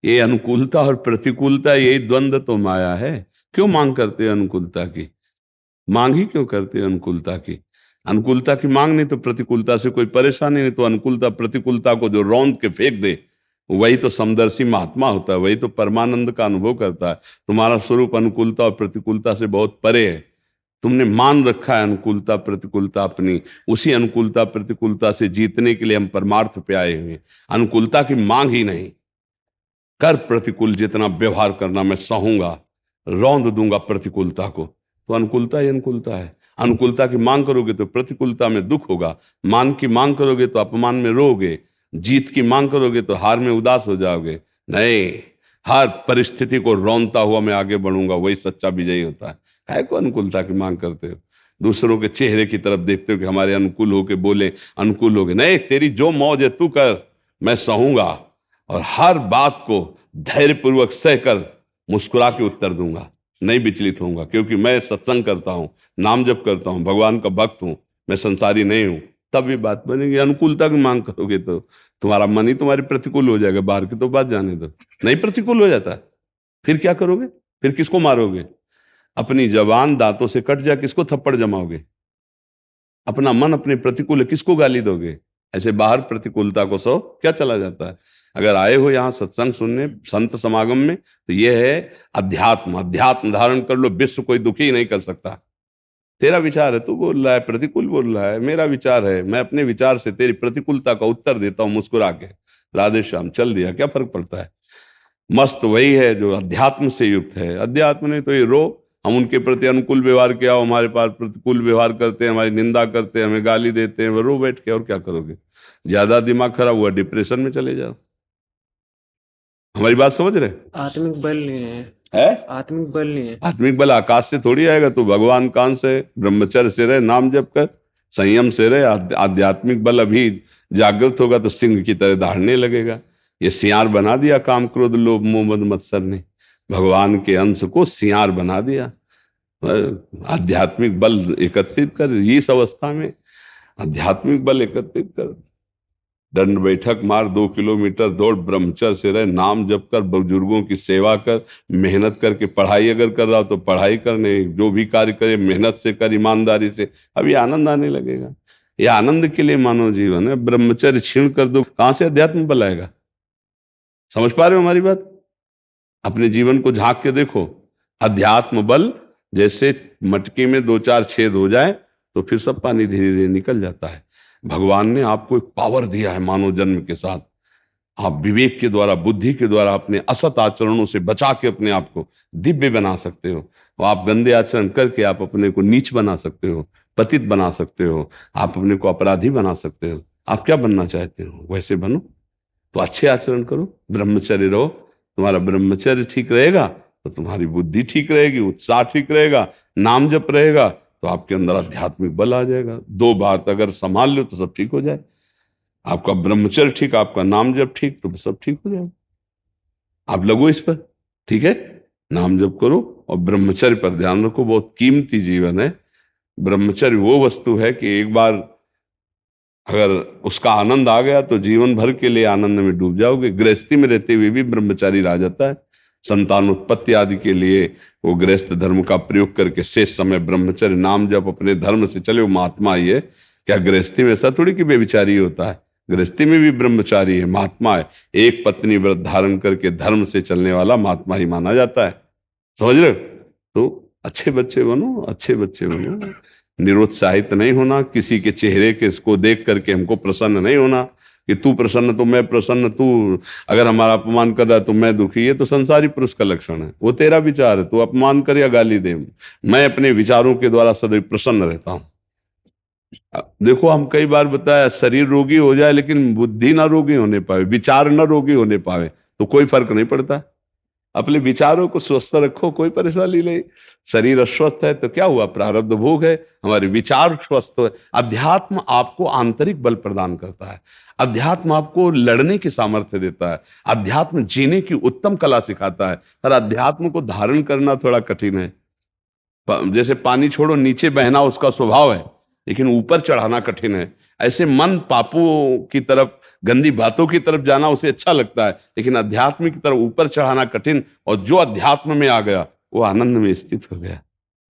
ये अनुकूलता और प्रतिकूलता, यही द्वंद्व तो माया है। क्यों मांग करते हैं अनुकूलता की? मांग ही क्यों करते हैं अनुकूलता की? अनुकूलता की मांग नहीं तो प्रतिकूलता से कोई परेशानी नहीं, तो अनुकूलता प्रतिकूलता को जो रौंद के फेंक दे वही तो समदर्शी महात्मा होता है, वही तो परमानंद का अनुभव करता है। तुम्हारा स्वरूप अनुकूलता और प्रतिकूलता से बहुत परे है। तुमने मान रखा है अनुकूलता प्रतिकूलता अपनी, उसी अनुकूलता प्रतिकूलता से जीतने के लिए हम परमार्थ पे आए हुए हैं। अनुकूलता की मांग ही नहीं। कर प्रतिकूल जितना व्यवहार करना मैं सहूंगा, रौंद दूंगा प्रतिकूलता को। तो अनुकूलता ही अनुकूलता है। अनुकूलता की मांग करोगे तो प्रतिकूलता में दुख होगा, मान की मांग करोगे तो अपमान में रोगे, जीत की मांग करोगे तो हार में उदास हो जाओगे। नहीं, हर परिस्थिति को रौंदता हुआ मैं आगे बढ़ूंगा, वही सच्चा विजयी होता है। काहे को अनुकूलता की मांग करते हो? दूसरों के चेहरे की तरफ देखते हो कि हमारे अनुकूल होके बोले, अनुकूल होके। नहीं, तेरी जो मौज है तू कर, मैं सहूंगा और हर बात को धैर्यपूर्वक सहकर मुस्कुरा के उत्तर दूंगा, नहीं विचलित होऊंगा, क्योंकि मैं सत्संग करता हूं, नाम जप करता हूं, भगवान का भक्त हूं, मैं संसारी नहीं हूं। तब भी बात बनेगी। अनुकूलता की मांग करोगे तो तुम्हारा मन ही तुम्हारे प्रतिकूल हो जाएगा। बाहर की तो बात जाने दो, नहीं प्रतिकूल हो जाता फिर क्या करोगे? फिर किसको मारोगे? अपनी जबान दांतों से कट जाए, किसको थप्पड़ जमाओगे? अपना मन अपने प्रतिकूल है, किसको गाली दोगे? ऐसे बाहर प्रतिकूलता को सो क्या चला जाता है? अगर आए हो यहाँ सत्संग सुनने, संत समागम में, तो ये है अध्यात्म। अध्यात्म धारण कर लो, विश्व कोई दुखी नहीं कर सकता। तेरा विचार है, तू बोल रहा है, प्रतिकूल बोल रहा है, मेरा विचार है, मैं अपने विचार से तेरी प्रतिकूलता का उत्तर देता हूं मुस्कुरा के। राधे श्याम, चल दिया, क्या फर्क पड़ता है? मस्त वही है जो अध्यात्म से युक्त है। अध्यात्म नहीं तो ये रो, हम उनके प्रति अनुकूल व्यवहार किया, हो हमारे पास प्रतिकूल व्यवहार करते हैं, हमारी निंदा करते हैं, हमें गाली देते हैं, वो रो बैठ के, और क्या करोगे? ज्यादा दिमाग खराब हुआ डिप्रेशन में चले जाओ। हमारी बात समझ रहे? आत्मिक बल नहीं है? आत्मिक बल नहीं है। आत्मिक बल आकाश से थोड़ी आएगा। तू भगवान कान से, ब्रह्मचर्य से रहे, नाम जप कर, संयम से रहे। आध्यात्मिक बल अभी जागृत होगा तो सिंह की तरह दहाड़ने लगेगा। ये सियार बना दिया काम क्रोध लोभ मोह मद मत्सर ने, भगवान के अंश को सियार बना दिया। आध्यात्मिक बल एकत्रित कर, इस अवस्था में आध्यात्मिक बल एकत्रित कर। दंड बैठक मार, 2 किलोमीटर दौड़, ब्रह्मचर्य से रहे, नाम जप कर, बुजुर्गों की सेवा कर, मेहनत करके पढ़ाई अगर कर रहा हो तो पढ़ाई करने, जो भी कार्य करे मेहनत से कर, ईमानदारी से, अभी आनंद आने लगेगा। ये आनंद के लिए मानव जीवन है। ब्रह्मचर्य छीण कर दो, कहां से अध्यात्म बल आएगा? समझ पा रहे हो हमारी बात? अपने जीवन को झांक के देखो। अध्यात्म बल जैसे मटके में 2-4 छेद हो जाए तो फिर सब पानी धीरे धीरे निकल जाता है। भगवान ने आपको एक पावर दिया है मानव जन्म के साथ। आप विवेक के द्वारा, बुद्धि के द्वारा अपने असत आचरणों से बचा के अपने आप को दिव्य बना सकते हो। और आप गंदे आचरण करके आप अपने को नीच बना सकते हो, पतित बना सकते हो, आप अपने को अपराधी बना सकते हो। आप क्या बनना चाहते हो वैसे बनो। तो अच्छे आचरण करो, ब्रह्मचर्य रहो। तुम्हारा ब्रह्मचर्य ठीक रहेगा तो तुम्हारी बुद्धि ठीक रहेगी, उत्साह ठीक रहेगा, नाम जप रहेगा तो आपके अंदर आध्यात्मिक बल आ जाएगा। 2 बात अगर संभाल लो तो सब ठीक हो जाए। आपका ब्रह्मचर्य ठीक, आपका नाम जप ठीक, तो सब ठीक हो जाएगा। आप लगो इस पर, ठीक है? नाम जप करो और ब्रह्मचर्य पर ध्यान रखो। बहुत कीमती जीवन है। ब्रह्मचर्य वो वस्तु है कि एक बार अगर उसका आनंद आ गया तो जीवन भर के लिए आनंद में डूब जाओगे। गृहस्थी में रहते हुए भी ब्रह्मचारी रह जाता है। संतान उत्पत्ति आदि के लिए वो गृहस्थ धर्म का प्रयोग करके शेष समय ब्रह्मचर्य नाम जप अपने धर्म से चले, वो महात्मा ही है। क्या गृहस्थी में ऐसा थोड़ी कि बेविचारी होता है? गृहस्थी में भी ब्रह्मचारी है, महात्मा है। एक पत्नी व्रत धारण करके धर्म से चलने वाला महात्मा ही माना जाता है। समझ रहे हो? तो अच्छे बच्चे बनो, अच्छे बच्चे बनो। निरुत्साहित नहीं होना, किसी के चेहरे के इसको देख करके हमको प्रसन्न नहीं होना कि तू प्रसन्न तो मैं प्रसन्न, तू अगर हमारा अपमान कर रहा है तो मैं दुखी। ये तो संसारी पुरुष का लक्षण है। वो तेरा विचार है, तू अपमान कर या गाली दे, मैं अपने विचारों के द्वारा सदैव प्रसन्न रहता हूं। देखो, हम कई बार बताया, शरीर रोगी हो जाए लेकिन बुद्धि ना रोगी होने पावे, विचार ना रोगी होने पावे, तो कोई फर्क नहीं पड़ता। अपने विचारों को स्वस्थ रखो, कोई परेशानी नहीं। शरीर अस्वस्थ है तो क्या हुआ? प्रारब्ध भोग है। हमारे विचार स्वस्थ है। अध्यात्म आपको आंतरिक बल प्रदान करता है। अध्यात्म आपको लड़ने की सामर्थ्य देता है। अध्यात्म जीने की उत्तम कला सिखाता है। पर अध्यात्म को धारण करना थोड़ा कठिन है। जैसे पानी छोड़ो, नीचे बहना उसका स्वभाव है, लेकिन ऊपर चढ़ाना कठिन है। ऐसे मन पापों की तरफ गंदी बातों की तरफ जाना उसे अच्छा लगता है, लेकिन अध्यात्म की तरफ ऊपर चढ़ाना कठिन। और जो अध्यात्म में आ गया वो आनंद में स्थित हो गया।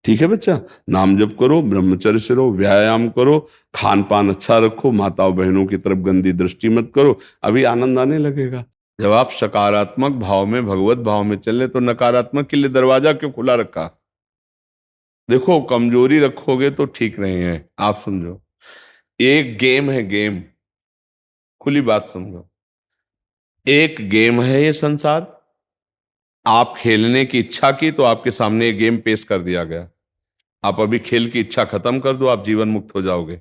ठीक है बच्चा, नाम जप करो, ब्रह्मचर्य से रहो, व्यायाम करो, खान पान अच्छा रखो, माताओं बहनों की तरफ गंदी दृष्टि मत करो, अभी आनंद आने लगेगा। जब आप सकारात्मक भाव में, भगवत भाव में चले, तो नकारात्मक के लिए दरवाजा क्यों खुला रखा? देखो, कमजोरी रखोगे तो ठीक नहीं है। आप समझो, एक गेम है, गेम, खुली बात समझो, एक गेम है ये संसार। आप खेलने की इच्छा की तो आपके सामने एक गेम पेश कर दिया गया। आप अभी खेल की इच्छा खत्म कर दो, आप जीवन मुक्त हो जाओगे।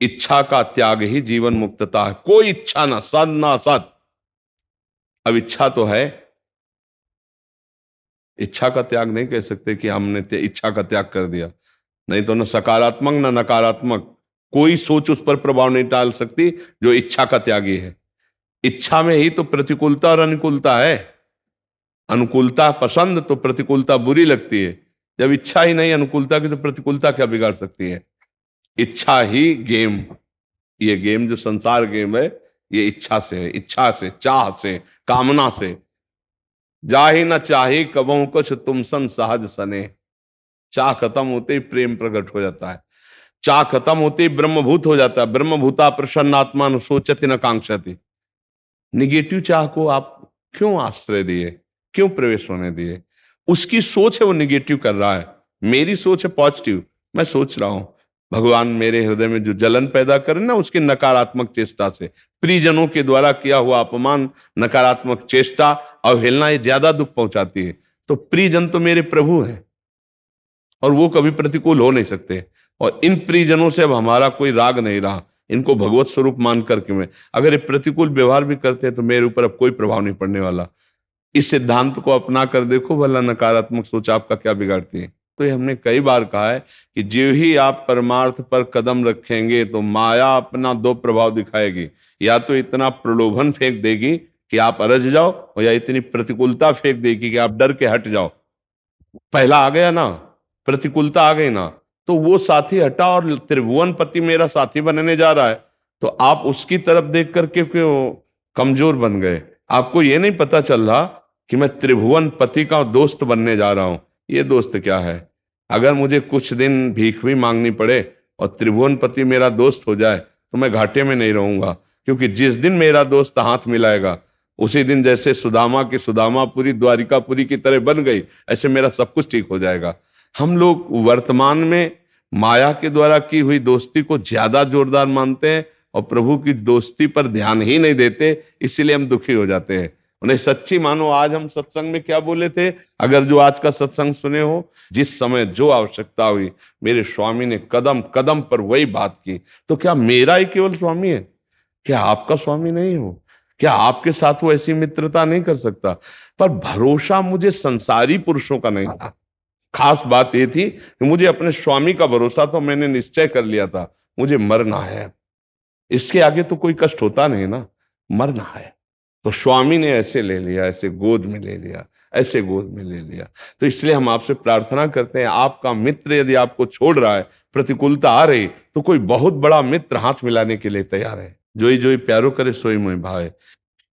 इच्छा का त्याग ही जीवन मुक्तता है। कोई इच्छा ना, सद ना सद। अब इच्छा तो है, इच्छा का त्याग नहीं कह सकते कि हमने इच्छा का त्याग कर दिया। नहीं तो न सकारात्मक न नकारात्मक कोई सोच उस पर प्रभाव नहीं डाल सकती जो इच्छा का त्यागी है। इच्छा में ही तो प्रतिकूलता और अनुकूलता है। अनुकूलता पसंद तो प्रतिकूलता बुरी लगती है। जब इच्छा ही नहीं अनुकूलता की, तो प्रतिकूलता क्या बिगाड़ सकती है? इच्छा ही गेम, ये गेम जो संसार गेम है, ये इच्छा से है। इच्छा से, चाह से, कामना से। जाहि न चाही कबहु कुछ तुम सन सहज सने। चाह खत्म होते ही प्रेम प्रकट हो जाता है। चाह खत्म होते ही ब्रह्मभूत हो जाता है। ब्रह्मभूता प्रसन्नात्मा न सोचति न कांक्षति। निगेटिव चाह को आप क्यों आश्रय दिए, क्यों प्रवेश होने दिए? उसकी सोच है वो निगेटिव कर रहा है, मेरी सोच है पॉजिटिव। मैं सोच रहा हूं भगवान मेरे हृदय में जो जलन पैदा करे ना, उसकी नकारात्मक चेष्टा से, प्रियजनों के द्वारा किया हुआ अपमान, नकारात्मक चेष्टा, अवहेलना, ये ज्यादा दुख पहुंचाती है। तो प्रियजन तो मेरे प्रभु हैं और वो कभी प्रतिकूल हो नहीं सकते। और इन प्रियजनों से अब हमारा कोई राग नहीं रहा। इनको भगवत स्वरूप मान करके मैं, अगर ये प्रतिकूल व्यवहार भी करते हैं तो मेरे ऊपर अब कोई प्रभाव नहीं पड़ने वाला। इस सिद्धांत को अपना कर देखो, भला नकारात्मक सोच आपका क्या बिगाड़ती है। तो ये हमने कई बार कहा है कि जो ही आप परमार्थ पर कदम रखेंगे तो माया अपना दो प्रभाव दिखाएगी। या तो इतना प्रलोभन फेंक देगी कि आप अरज जाओ, और या इतनी प्रतिकूलता फेंक देगी कि आप डर के हट जाओ। पहला आ गया ना, प्रतिकूलता आ गई ना, तो वो साथी हटा और त्रिभुवनपति मेरा साथी बनने जा रहा है, तो आप उसकी तरफ देख करके क्यों कमजोर बन गए? आपको ये नहीं पता चल रहा कि मैं त्रिभुवनपति का दोस्त बनने जा रहा हूं। ये दोस्त क्या है? अगर मुझे कुछ दिन भीख भी मांगनी पड़े और त्रिभुवनपति मेरा दोस्त हो जाए तो मैं घाटे में नहीं रहूंगा। क्योंकि जिस दिन मेरा दोस्त हाथ मिलाएगा, उसी दिन जैसे सुदामा की सुदामापुरी द्वारिकापुरी की तरह बन गई, ऐसे मेरा सब कुछ ठीक हो जाएगा। हम लोग वर्तमान में माया के द्वारा की हुई दोस्ती को ज्यादा जोरदार मानते हैं और प्रभु की दोस्ती पर ध्यान ही नहीं देते, इसीलिए हम दुखी हो जाते हैं। उन्हें सच्ची मानो। आज हम सत्संग में क्या बोले थे? अगर जो आज का सत्संग सुने हो, जिस समय जो आवश्यकता हुई मेरे स्वामी ने कदम कदम पर वही बात की। तो क्या मेरा ही केवल स्वामी है? क्या आपका स्वामी नहीं हो? क्या आपके साथ वो ऐसी मित्रता नहीं कर सकता? पर भरोसा मुझे संसारी पुरुषों का नहीं था। खास बात ये थी कि मुझे अपने स्वामी का भरोसा, तो मैंने निश्चय कर लिया था मुझे मरना है। इसके आगे तो कोई कष्ट होता नहीं ना, मरना है। तो स्वामी ने ऐसे ले लिया, ऐसे गोद में ले लिया, ऐसे गोद में ले लिया। तो इसलिए हम आपसे प्रार्थना करते हैं, आपका मित्र यदि आपको छोड़ रहा है, प्रतिकूलता आ रही, तो कोई बहुत बड़ा मित्र हाथ मिलाने के लिए तैयार है। जोई जोई प्यारो करे सोई मोहि भाए।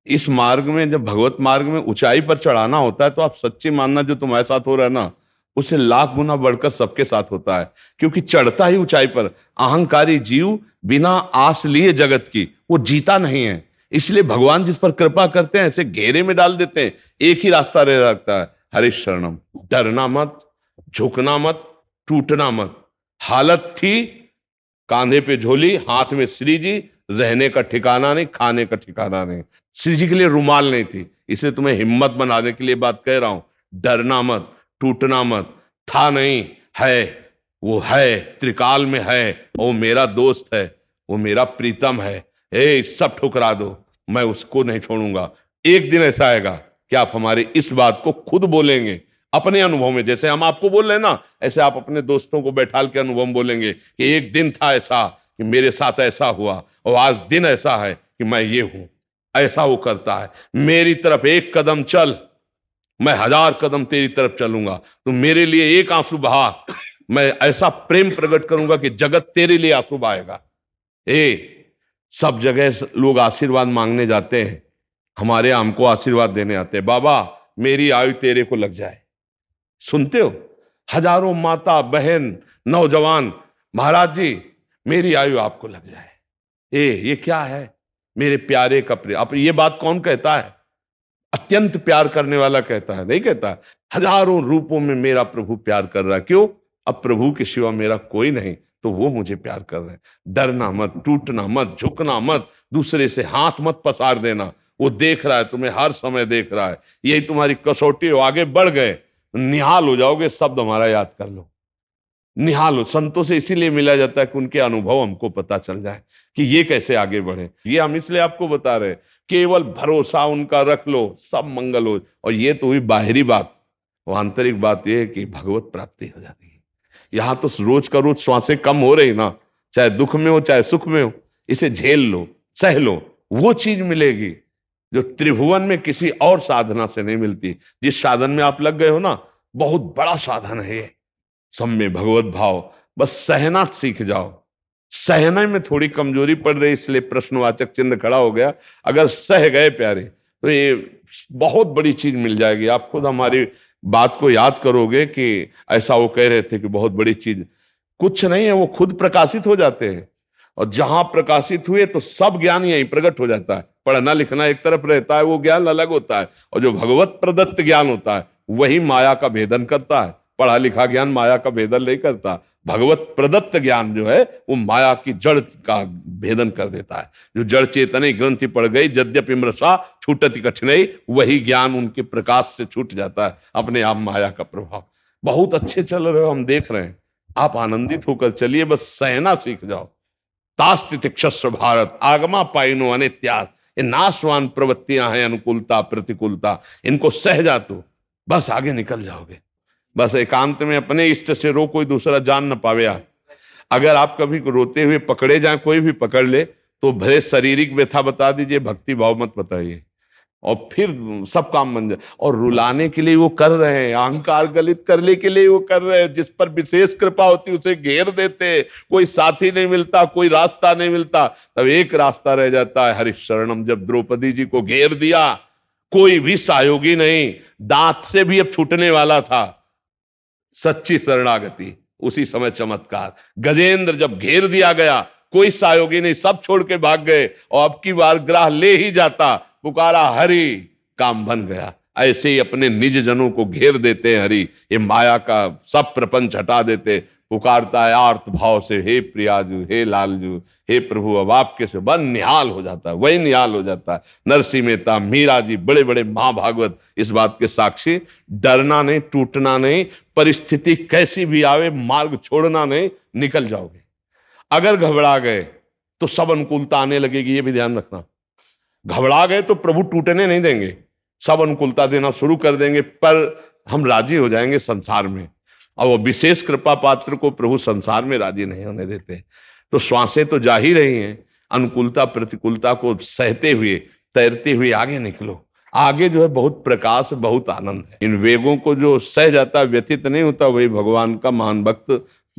इस मार्ग में, जब भगवत मार्ग में ऊंचाई पर चढ़ाना होता है, तो आप सच्ची मानना जो तुम्हारे साथ हो रहा है ना, उससे लाख गुना बढ़कर सबके साथ होता है। क्योंकि चढ़ता ही ऊंचाई पर। अहंकारी जीव बिना आस लिए जगत की वो जीता नहीं है। इसलिए भगवान जिस पर कृपा करते हैं ऐसे घेरे में डाल देते हैं, एक ही रास्ता रह जाता है, हरि शरणम। डरना मत, झुकना मत, टूटना मत। हालत थी कांधे पे झोली, हाथ में श्री जी, रहने का ठिकाना नहीं, खाने का ठिकाना नहीं। श्री जी के लिए रुमाल नहीं थी। इसलिए तुम्हें हिम्मत बनाने के लिए बात कह रहा हूं। डरना मत, टूटना मत। था नहीं, है, वो है, त्रिकाल में है, वो मेरा दोस्त है, वो मेरा प्रीतम है। सब ठुकरा दो, मैं उसको नहीं छोड़ूंगा। एक दिन ऐसा आएगा कि आप हमारी इस बात को खुद बोलेंगे अपने अनुभव में। जैसे हम आपको बोल रहे हैं ना, ऐसे आप अपने दोस्तों को बैठाल के अनुभव बोलेंगे कि एक दिन था ऐसा कि मेरे साथ ऐसा हुआ, और आज दिन ऐसा है कि मैं ये हूं। ऐसा वो करता है। मेरी तरफ एक कदम चल, मैं 1000 कदम तेरी तरफ चलूंगा। तो मेरे लिए एक आंसू बहा, मैं ऐसा प्रेम प्रकट करूंगा कि जगत तेरे लिए आंसू बहाएगा। सब जगह लोग आशीर्वाद मांगने जाते हैं, हमारे यहाँ हमको आशीर्वाद देने आते हैं, बाबा मेरी आयु तेरे को लग जाए। सुनते हो? हजारों माता बहन नौजवान, महाराज जी मेरी आयु आपको लग जाए। ये क्या है? मेरे प्यारे का प्रिय। अब ये बात कौन कहता है? अत्यंत प्यार करने वाला कहता है, नहीं कहता। हजारों रूपों में मेरा प्रभु प्यार कर रहा है। क्यों? अब प्रभु के सिवा मेरा कोई नहीं, तो वो मुझे प्यार कर रहे हैं। डरना मत, टूटना मत, झुकना मत, दूसरे से हाथ मत पसार देना। वो देख रहा है, तुम्हें हर समय देख रहा है। यही तुम्हारी कसौटी हो। आगे बढ़ गए, निहाल हो जाओगे। शब्द हमारा याद कर लो, निहाल हो। संतों से इसीलिए मिला जाता है कि उनके अनुभव हमको पता चल जाए कि ये कैसे आगे बढ़े। ये हम इसलिए आपको बता रहे हैं, केवल भरोसा उनका रख लो, सब मंगल हो। और ये तो हुई बाहरी बात। वो आंतरिक बात ये है कि भगवत प्राप्ति हो जाती है। यहां तो रोज का रोज श्वासें कम हो रही ना, चाहे दुख में हो चाहे सुख में हो, इसे झेल लो, सह लो, वो चीज मिलेगी जो त्रिभुवन में किसी और साधना से नहीं मिलती। जिस साधन में आप लग गए हो ना, बहुत बड़ा साधन है ये। सब में भगवत भाव, बस सहना सीख जाओ। सहने में थोड़ी कमजोरी पड़ रही, इसलिए प्रश्नवाचक चिन्ह खड़ा हो गया। अगर सह गए प्यारे तो ये बहुत बड़ी चीज मिल जाएगी। आप खुद हमारी बात को याद करोगे कि ऐसा वो कह रहे थे कि बहुत बड़ी चीज कुछ नहीं है, वो खुद प्रकाशित हो जाते हैं। और जहां प्रकाशित हुए तो सब ज्ञान यहीं प्रकट हो जाता है। पढ़ना लिखना एक तरफ रहता है, वो ज्ञान अलग होता है। और जो भगवत प्रदत्त ज्ञान होता है वही माया का भेदन करता है। पढ़ा लिखा ज्ञान माया का भेदन नहीं करता। भगवत प्रदत्त ज्ञान जो है वो माया की जड़ का भेदन कर देता है। जो जड़ चेतने ग्रंथि पड़ गई, यद्यपि मृषा छूटति कठिनाई, वही ज्ञान उनके प्रकाश से छूट जाता है, अपने आप माया का प्रभाव। बहुत अच्छे चल रहे हो, हम देख रहे हैं। आप आनंदित होकर चलिए, बस सहना सीख जाओ। तास्तितिक्षस्व भारत आगमा पाइनो अनित्यास। ये नाशवान प्रवृत्तियां हैं, अनुकूलता प्रतिकूलता, इनको सह जा तो बस आगे निकल जाओगे। बस एकांत में अपने इष्ट से रो, कोई दूसरा जान न पावे आप। अगर आप कभी रोते हुए पकड़े जाए, कोई भी पकड़ ले, तो भले शारीरिक व्यथा बता दीजिए, भक्ति भाव मत बताइए, और फिर सब काम बन जाए। और रुलाने के लिए वो कर रहे हैं, अहंकार गलित करने के लिए वो कर रहे हैं। जिस पर विशेष कृपा होती उसे घेर देते। कोई साथी नहीं मिलता, कोई रास्ता नहीं मिलता, तब एक रास्ता रह जाता है, हरिशरणम। जब द्रौपदी जी को घेर दिया, कोई भी सहयोगी नहीं, दांत से भी अब छूटने वाला था, सच्ची शरणागति। उसी समय चमत्कार। गजेंद्र जब घेर दिया गया, कोई सहयोगी नहीं, सब छोड़ के भाग गए। और अब की बार ग्राह ले ही जाता, पुकारा हरि, काम बन गया। ऐसे ही अपने निज जनों को घेर देते हैं हरि। ये माया का सब प्रपंच हटा देते, पुकारता है आर्त भाव से, हे प्रियाजू, हे लालजू, हे प्रभु अब आपके से। बन निहाल हो जाता है, वही निहाल हो जाता है। नरसिंह मेहता, मीरा जी, बड़े बड़े महाभागवत इस बात के साक्षी। डरना नहीं, टूटना नहीं, परिस्थिति कैसी भी आवे मार्ग छोड़ना नहीं, निकल जाओगे। अगर घबरा गए तो सब अनुकूलता आने लगेगी, ये भी ध्यान रखना। घबरा गए तो प्रभु टूटने नहीं देंगे, सब अनुकूलता देना शुरू कर देंगे, पर हम राजी हो जाएंगे संसार में। और वो विशेष कृपा पात्र को प्रभु संसार में राजी नहीं होने देते। तो श्वासें तो जा ही रही हैं, अनुकूलता प्रतिकूलता को सहते हुए, तैरते हुए आगे निकलो। आगे जो है बहुत प्रकाश, बहुत आनंद है। इन वेगों को जो सह जाता, व्यथित नहीं होता, वही भगवान का महान भक्त,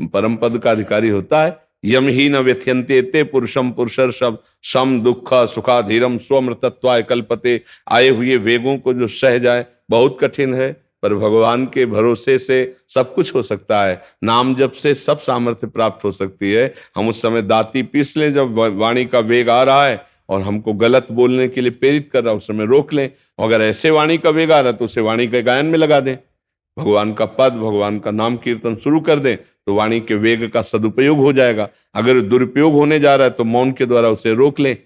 परम पद का अधिकारी होता है। यम ही न व्यथ्यंते ते पुरुषम पुरुषर शब सम दुख सुखाधीरम स्वमृतत्वाय कल्पते। आए हुए वेगों को जो सह जाए बहुत कठिन है, पर भगवान के भरोसे से सब कुछ हो सकता है। नाम जप से सब सामर्थ्य प्राप्त हो सकती है। हम उस समय दाती पीस लें जब वाणी का वेग आ रहा है और हमको गलत बोलने के लिए प्रेरित कर रहा है, उस समय रोक लें। अगर ऐसे वाणी का वेग आ रहा है तो उसे वाणी के गायन में लगा दें, भगवान का पद, भगवान का नाम कीर्तन शुरू कर दें, तो वाणी के वेग का सदुपयोग हो जाएगा। अगर दुरुपयोग होने जा रहा है तो मौन के द्वारा उसे रोक लें।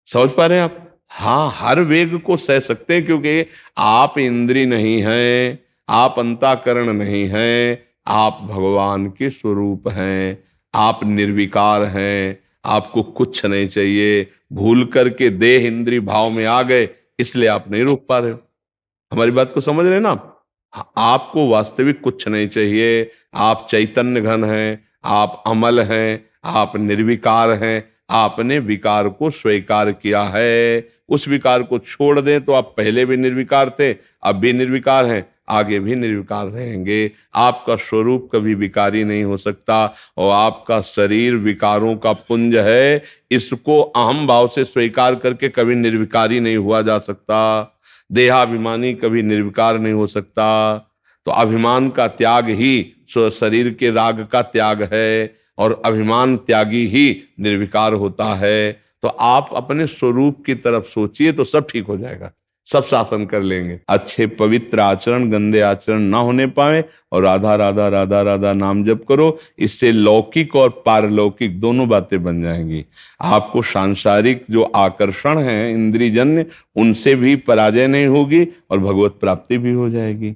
समझ पा रहे हैं आप? हाँ, हर वेग को सह सकते हैं, क्योंकि आप इंद्री नहीं हैं, आप अंतःकरण नहीं हैं, आप भगवान के स्वरूप हैं, आप निर्विकार हैं, आपको कुछ नहीं चाहिए। भूल करके देह इंद्री भाव में आ गए, इसलिए आप नहीं रोक पा रहे हो। हमारी बात को समझ रहे हैं ना आप? आपको वास्तविक कुछ नहीं चाहिए। आप चैतन्य घन हैं, आप अमल हैं, आप निर्विकार हैं। आपने विकार को स्वीकार किया है, उस विकार को छोड़ दें तो आप पहले भी निर्विकार थे, अब भी निर्विकार हैं। आगे भी निर्विकार रहेंगे। आपका स्वरूप कभी विकारी नहीं हो सकता और आपका शरीर विकारों का पुंज है, इसको अहम भाव से स्वीकार करके कभी निर्विकारी नहीं हुआ जा सकता। देहाभिमानी कभी निर्विकार नहीं हो सकता। तो अभिमान का त्याग ही शरीर के राग का त्याग है और अभिमान त्यागी ही निर्विकार होता है। तो आप अपने स्वरूप की तरफ सोचिए तो सब ठीक हो जाएगा, सब शासन कर लेंगे। अच्छे पवित्र आचरण, गंदे आचरण ना होने पाए और राधा राधा राधा राधा नाम जप करो। इससे लौकिक और पारलौकिक दोनों बातें बन जाएंगी। आपको सांसारिक जो आकर्षण है इंद्रियजन्य, उनसे भी पराजय नहीं होगी और भगवत प्राप्ति भी हो जाएगी।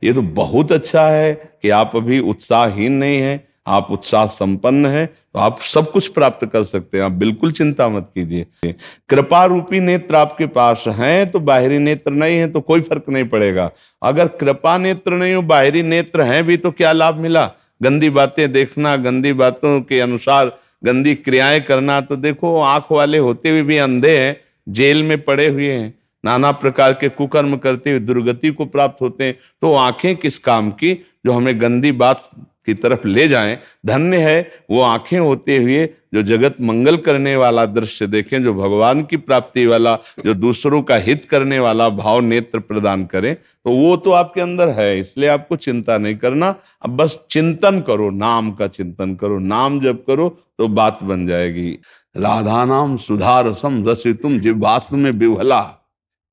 ये तो बहुत अच्छा है कि आप अभी उत्साहहीन नहीं हैं, आप उत्साह संपन्न हैं, तो आप सब कुछ प्राप्त कर सकते हैं। आप बिल्कुल चिंता मत कीजिए। कृपा रूपी नेत्र आपके पास हैं तो बाहरी नेत्र नहीं है तो कोई फर्क नहीं पड़ेगा। अगर कृपा नेत्र नहीं हो, बाहरी नेत्र हैं भी, तो क्या लाभ मिला? गंदी बातें देखना, गंदी बातों के अनुसार गंदी क्रियाएं करना। तो देखो, आंख वाले होते हुए भी अंधे हैं, जेल में पड़े हुए हैं, नाना प्रकार के कुकर्म करते हुए दुर्गति को प्राप्त होते हैं। तो आंखें किस काम की जो हमें गंदी बात की तरफ ले जाएं? धन्य है वो आंखें होते हुए जो जगत मंगल करने वाला दृश्य देखें, जो भगवान की प्राप्ति वाला, जो दूसरों का हित करने वाला भाव नेत्र प्रदान करें। तो वो तो आपके अंदर है, इसलिए आपको चिंता नहीं करना। अब बस चिंतन करो, नाम का चिंतन करो, नाम जप करो तो बात बन जाएगी। राधा नाम सुधा रसम रसितुम जिह्वास्म में विह्वला,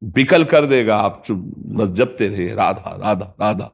विकल कर देगा। आप बस जपते रहिए राधा राधा राधा,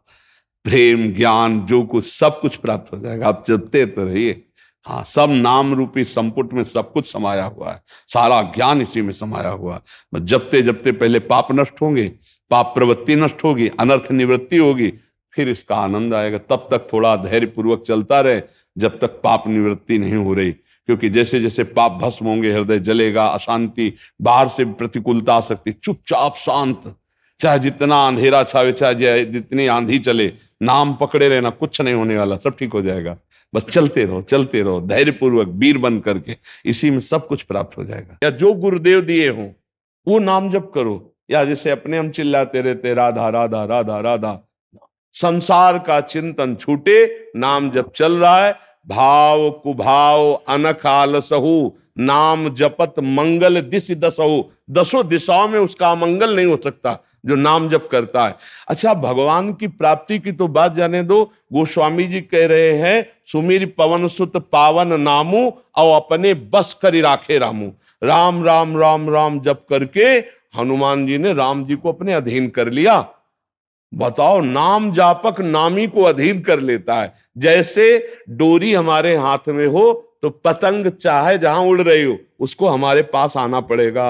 प्रेम ज्ञान जो कुछ सब कुछ प्राप्त हो जाएगा। आप जपते तो रहिए। हाँ, सब नाम रूपी संपुट में सब कुछ समाया हुआ है, सारा ज्ञान इसी में समाया हुआ है। बस जपते जपते पहले पाप नष्ट होंगे, पाप प्रवृत्ति नष्ट होगी, अनर्थ निवृत्ति होगी, फिर इसका आनंद आएगा। तब तक थोड़ा धैर्य पूर्वक चलता रहे जब तक पाप निवृत्ति नहीं हो रही। क्योंकि जैसे जैसे पाप भस्म होंगे, हृदय जलेगा, अशांति, बाहर से प्रतिकूलता आ सकती। चुपचाप शांत, चाहे जितना अंधेरा छावे, चाहे जितनी आंधी चले, नाम पकड़े रहना, कुछ नहीं होने वाला, सब ठीक हो जाएगा। बस चलते रहो, चलते रहो धैर्यपूर्वक, वीर बन करके, इसी में सब कुछ प्राप्त हो जाएगा। या जो गुरुदेव दिए हो वो नाम जप करो, या जैसे अपने हम चिल्लाते रहते राधा राधा राधा राधा। संसार का चिंतन छूटे, नाम जप चल रहा है, भाव कुभाव अनख आलसहु, नाम जपत मंगल दिश दसहु। दसों दिशाओं में उसका मंगल नहीं हो सकता जो नाम जप करता है। अच्छा, भगवान की प्राप्ति की तो बात जाने दो। गोस्वामी जी कह रहे हैं, सुमिर पवन सुत पावन नामू और अपने बस करी राखे रामू। राम राम राम राम जप करके हनुमान जी ने राम जी को अपने अधीन कर लिया। बताओ, नाम जापक नामी को अधीन कर लेता है। जैसे डोरी हमारे हाथ में हो तो पतंग चाहे जहां उड़ रही हो उसको हमारे पास आना पड़ेगा।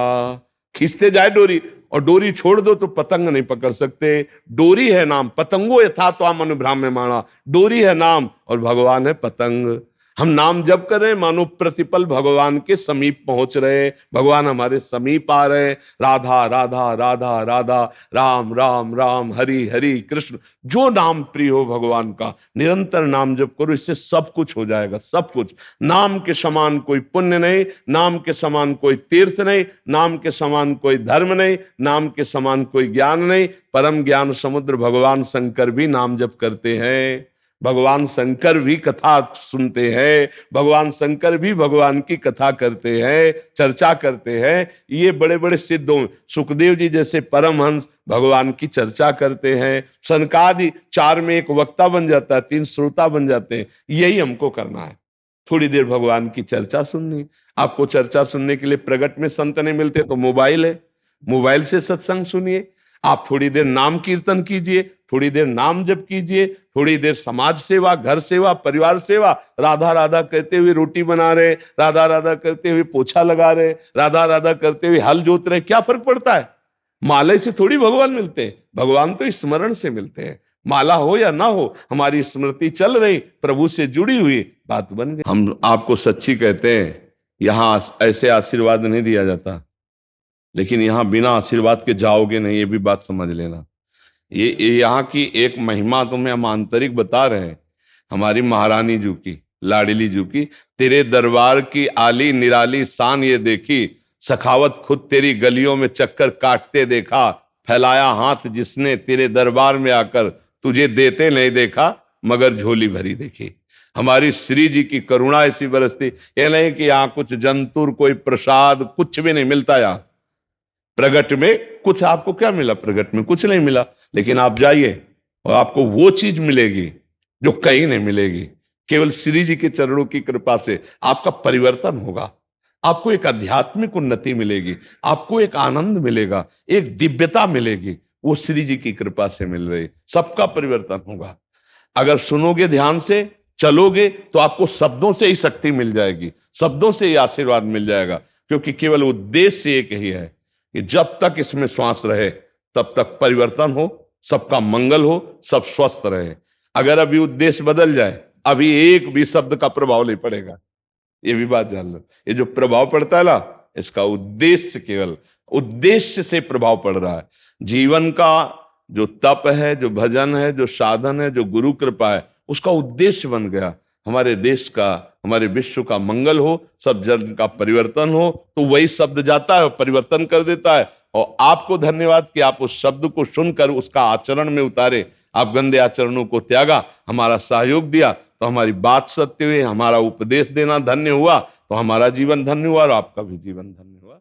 खींचते जाए डोरी, और डोरी छोड़ दो तो पतंग नहीं पकड़ सकते। डोरी है नाम, पतंगो यथा त्वाम अनुभ्राम्यमाणा। डोरी है नाम और भगवान है पतंग। हम नाम जप कर रहे हैं, मानो प्रतिपल भगवान के समीप पहुंच रहे, भगवान हमारे समीप आ रहे। राधा राधा राधा राधा, राम राम राम, हरि हरि कृष्ण। जो नाम प्रिय हो भगवान का, निरंतर नाम जप करो, इससे सब कुछ हो जाएगा, सब कुछ। नाम के समान कोई पुण्य नहीं, नाम के समान कोई तीर्थ नहीं, नाम के समान कोई धर्म नहीं, नाम के समान कोई ज्ञान नहीं। परम ज्ञान समुद्र भगवान शंकर भी नाम जप करते हैं, भगवान शंकर भी कथा सुनते हैं, भगवान शंकर भी भगवान की कथा करते हैं, चर्चा करते हैं। ये बड़े बड़े सिद्धों, सुखदेव जी जैसे परमहंस भगवान की चर्चा करते हैं। सनकादि 4 में एक वक्ता बन जाता है, 3 श्रोता बन जाते हैं। यही हमको करना है, थोड़ी देर भगवान की चर्चा सुननी। आपको चर्चा सुनने के लिए प्रगट में संत नहीं मिलते तो मोबाइल है, मोबाइल से सत्संग सुनिए। आप थोड़ी देर नाम कीर्तन कीजिए, थोड़ी देर नाम जप कीजिए, थोड़ी देर समाज सेवा, घर सेवा, परिवार सेवा। राधा राधा कहते हुए रोटी बना रहे, राधा राधा करते हुए पोछा लगा रहे, राधा राधा करते हुए हल जोत रहे, क्या फर्क पड़ता है? माला से थोड़ी भगवान मिलते हैं, भगवान तो स्मरण से मिलते हैं। माला हो या ना हो, हमारी स्मृति चल रही, प्रभु से जुड़ी हुई, बात बन गई। हम आपको सच्ची कहते हैं, यहां ऐसे आशीर्वाद नहीं दिया जाता, लेकिन यहां बिना आशीर्वाद के जाओगे नहीं, ये भी बात समझ लेना। ये यहाँ की एक महिमा तुम्हें हम आंतरिक बता रहे हैं, हमारी महारानी जी की, लाडली जी की। तेरे दरबार की आली निराली शान ये देखी, सखावत खुद तेरी गलियों में चक्कर काटते देखा, फैलाया हाथ जिसने तेरे दरबार में आकर, तुझे देते नहीं देखा मगर झोली भरी देखी। हमारी श्री जी की करुणा ऐसी बरसती, ये नहीं कि यहाँ कुछ जंतुर कोई प्रसाद कुछ भी नहीं मिलता। यहाँ प्रगट में कुछ आपको क्या मिला? प्रगट में कुछ नहीं मिला, लेकिन आप जाइए और आपको वो चीज मिलेगी जो कहीं नहीं मिलेगी। केवल श्री जी के चरणों की कृपा से आपका परिवर्तन होगा, आपको एक आध्यात्मिक उन्नति मिलेगी, आपको एक आनंद मिलेगा, एक दिव्यता मिलेगी। वो श्री जी की कृपा से मिल रही, सबका परिवर्तन होगा। अगर सुनोगे ध्यान से, चलोगे, तो आपको शब्दों से ही शक्ति मिल जाएगी, शब्दों से ही आशीर्वाद मिल जाएगा। क्योंकि केवल उद्देश्य एक ही है कि जब तक इसमें श्वास रहे तब तक परिवर्तन हो, सबका मंगल हो, सब स्वस्थ रहे। अगर अभी उद्देश्य बदल जाए, अभी एक भी शब्द का प्रभाव नहीं पड़ेगा। ये भी बात जान लो, ये जो प्रभाव पड़ता है ना, इसका उद्देश्य, केवल उद्देश्य से प्रभाव पड़ रहा है। जीवन का जो तप है, जो भजन है, जो साधन है, जो गुरु कृपा है, उसका उद्देश्य बन गया हमारे देश का, हमारे विश्व का मंगल हो, सब जन का परिवर्तन हो। तो वही शब्द जाता है और परिवर्तन कर देता है। और आपको धन्यवाद कि आप उस शब्द को सुनकर उसका आचरण में उतारे। आप गंदे आचरणों को त्यागा, हमारा सहयोग दिया, तो हमारी बात सत्य हुई, हमारा उपदेश देना धन्य हुआ, तो हमारा जीवन धन्य हुआ और आपका भी जीवन धन्य हुआ।